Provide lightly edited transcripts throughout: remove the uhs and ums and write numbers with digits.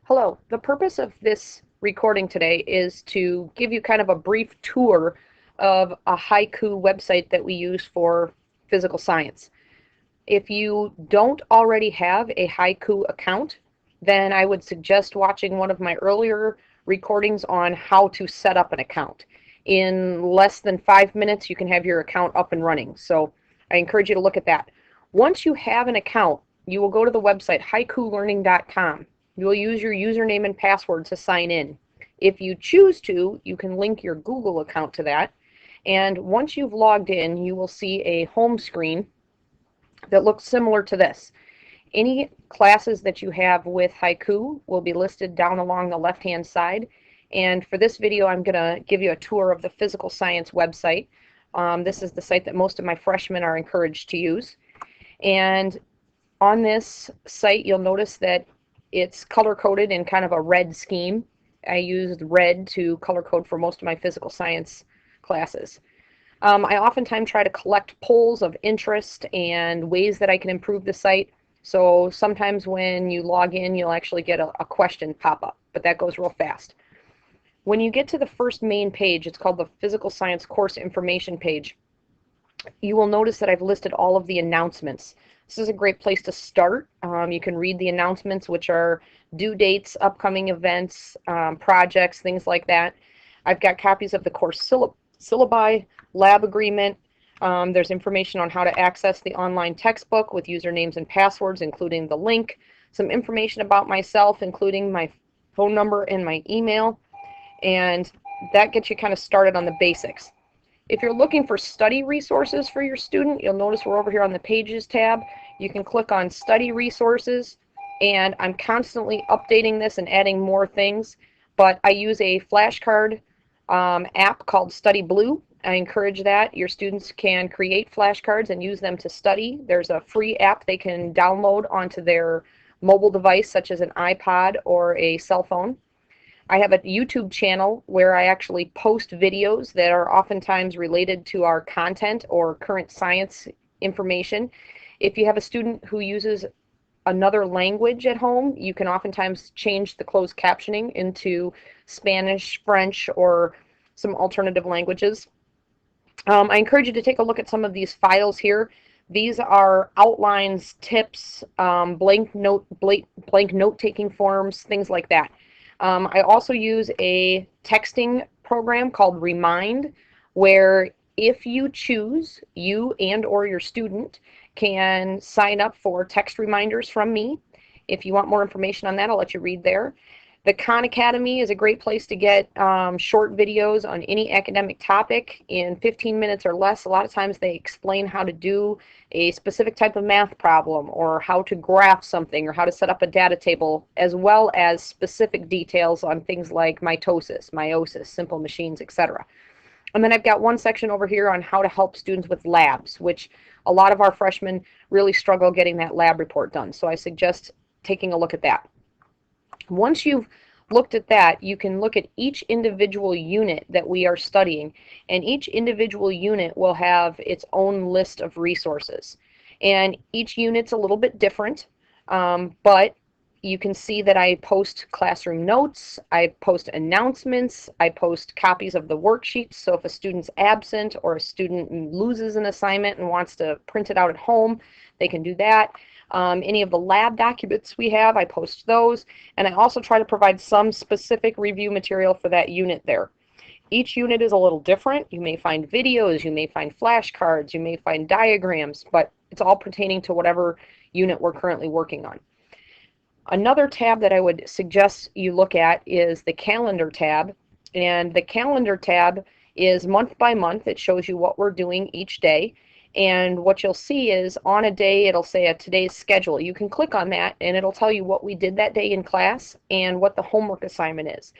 Hello. The purpose of this recording today is to give you kind of a brief tour of a haiku website that we use for physical science. If you don't already have a haiku account, then I would suggest watching one of my earlier recordings on how to set up an account. In less than 5 minutes, you can have your account up and running. So I encourage you to look at that. Once you have an account, you will go to the website haikulearning.com. You will use your username and password to sign in. If you choose to, you can link your Google account to that. And once you've logged in, you will see a home screen that looks similar to this. Any classes that you have with haiku will be listed down along the left-hand side. And for this video, I'm going to give you a tour of the physical science website. This is the site that most of my freshmen are encouraged to use. And on this site, you'll notice that it's color-coded in kind of a red scheme. I used red to color code for most of my physical science classes. I oftentimes try to collect polls of interest and ways that I can improve the site. So sometimes when you log in, you'll actually get a question pop up, but that goes real fast. When you get to the first main page, it's called the Physical Science Course Information page, you will notice that I've listed all of the announcements. This is a great place to start. You can read the announcements, which are due dates, upcoming events, projects, things like that. I've got copies of the course syllabi, lab agreement. There's information on how to access the online textbook with usernames and passwords, including the link. Some information about myself, including my phone number and my email. And that gets you kind of started on the basics. If you're looking for study resources for your student, you'll notice we're over here on the Pages tab. You can click on Study Resources, and I'm constantly updating this and adding more things, but I use a flashcard app called Study Blue. I encourage that. Your students can create flashcards and use them to study. There's a free app they can download onto their mobile device, such as an iPod or a cell phone. I have a YouTube channel where I actually post videos that are oftentimes related to our content or current science information. If you have a student who uses another language at home, you can oftentimes change the closed captioning into Spanish, French, or some alternative languages. I encourage you to take a look at some of these files here. These are outlines, tips, blank note-taking forms, things like that. I also use a texting program called Remind, where if you choose, you and or your student can sign up for text reminders from me. If you want more information on that, I'll let you read there. The Khan Academy is a great place to get short videos on any academic topic in 15 minutes or less. A lot of times they explain how to do a specific type of math problem or how to graph something or how to set up a data table, as well as specific details on things like mitosis, meiosis, simple machines, etc. And then I've got one section over here on how to help students with labs, which a lot of our freshmen really struggle getting that lab report done. So I suggest taking a look at that. Once you've looked at that, you can look at each individual unit that we are studying, and each individual unit will have its own list of resources. And each unit's a little bit different, but you can see that I post classroom notes, I post announcements, I post copies of the worksheets, so if a student's absent or a student loses an assignment and wants to print it out at home, they can do that. Any of the lab documents we have, I post those, and I also try to provide some specific review material for that unit there. Each unit is a little different. You may find videos, you may find flashcards, you may find diagrams, but it's all pertaining to whatever unit we're currently working on. Another tab that I would suggest you look at is the Calendar tab, and the Calendar tab is month by month. It shows you what we're doing each day. And what you'll see is on a day, it'll say a today's schedule. You can click on that and it'll tell you what we did that day in class and what the homework assignment is.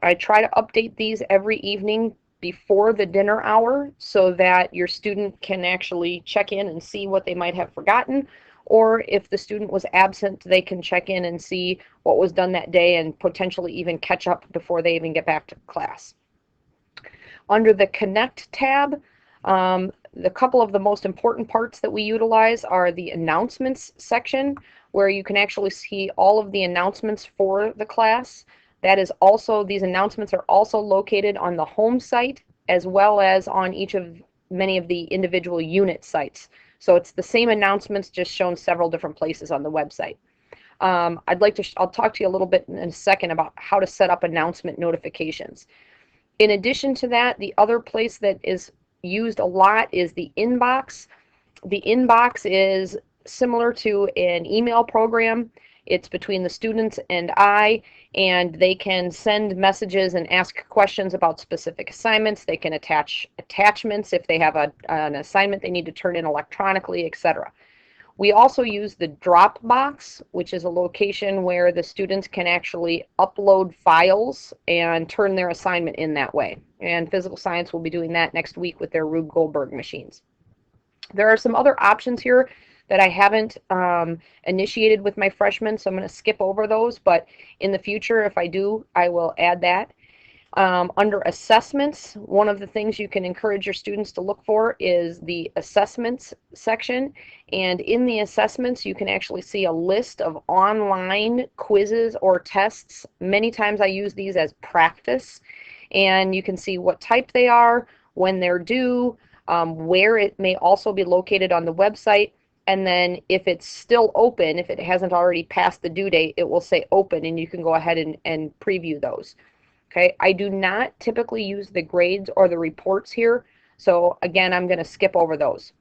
I try to update these every evening before the dinner hour so that your student can actually check in and see what they might have forgotten, or if the student was absent, they can check in and see what was done that day and potentially even catch up before they even get back to class. Under the Connect tab, The couple of the most important parts that we utilize are the announcements section, where you can actually see all of the announcements for the class. That is also, these announcements are also located on the home site as well as on each of many of the individual unit sites. So it's the same announcements, just shown several different places on the website. I'll talk to you a little bit in a second about how to set up announcement notifications. In addition to that, the other place that is used a lot is the inbox. The inbox is similar to an email program. It's between the students and they can send messages and ask questions about specific assignments. They can attach attachments if they have an assignment they need to turn in electronically, etc. We also use the Dropbox, which is a location where the students can actually upload files and turn their assignment in that way. And physical science will be doing that next week with their Rube Goldberg machines. There are some other options here that I haven't initiated with my freshmen, so I'm going to skip over those, but in the future, if I do, I will add that. Under assessments, one of the things you can encourage your students to look for is the assessments section. And in the assessments, you can actually see a list of online quizzes or tests. Many times I use these as practice. And you can see what type they are, when they're due, where it may also be located on the website. And then if it's still open, if it hasn't already passed the due date, it will say open, and you can go ahead and preview those. Okay, I do not typically use the grades or the reports here, so again, I'm going to skip over those.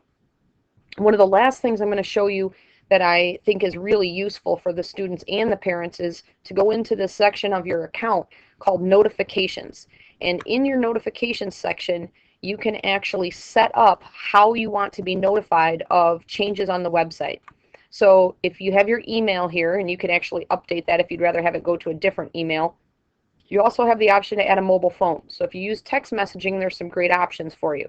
One of the last things I'm going to show you that I think is really useful for the students and the parents is to go into this section of your account called notifications. And in your notifications section, you can actually set up how you want to be notified of changes on the website. So if you have your email here, and you can actually update that if you'd rather have it go to a different email. You also have the option to add a mobile phone. So if you use text messaging, there's some great options for you.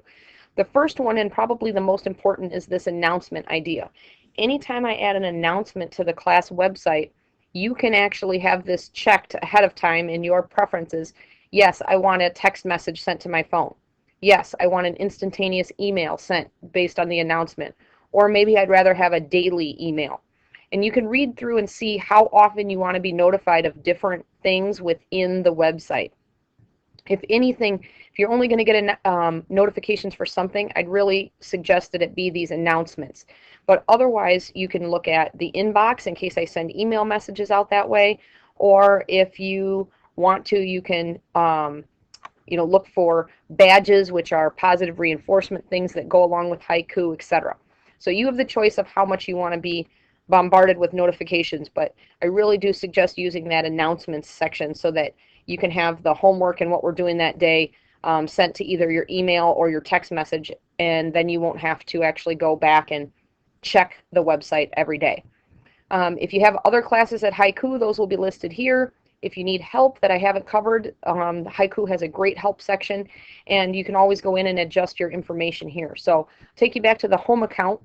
The first one, and probably the most important, is this announcement idea. Anytime I add an announcement to the class website, you can actually have this checked ahead of time in your preferences. Yes, I want a text message sent to my phone. Yes, I want an instantaneous email sent based on the announcement. Or maybe I'd rather have a daily email. And you can read through and see how often you want to be notified of different things within the website. If anything, if you're only going to get notifications for something, I'd really suggest that it be these announcements. But otherwise, you can look at the inbox in case I send email messages out that way. Or if you want to, you can look for badges, which are positive reinforcement things that go along with haiku, etc. So you have the choice of how much you want to be bombarded with notifications, but I really do suggest using that announcements section so that you can have the homework and what we're doing that day sent to either your email or your text message, and then you won't have to actually go back and check the website every day. If you have other classes at Haiku, those will be listed here. If you need help that I haven't covered, Haiku has a great help section, and you can always go in and adjust your information here. So take you back to the home account.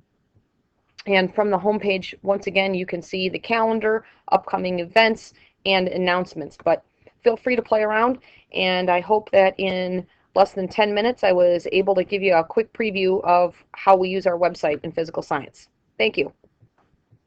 And from the home page, once again, you can see the calendar, upcoming events, and announcements. But feel free to play around, and I hope that in less than 10 minutes I was able to give you a quick preview of how we use our website in physical science. Thank you.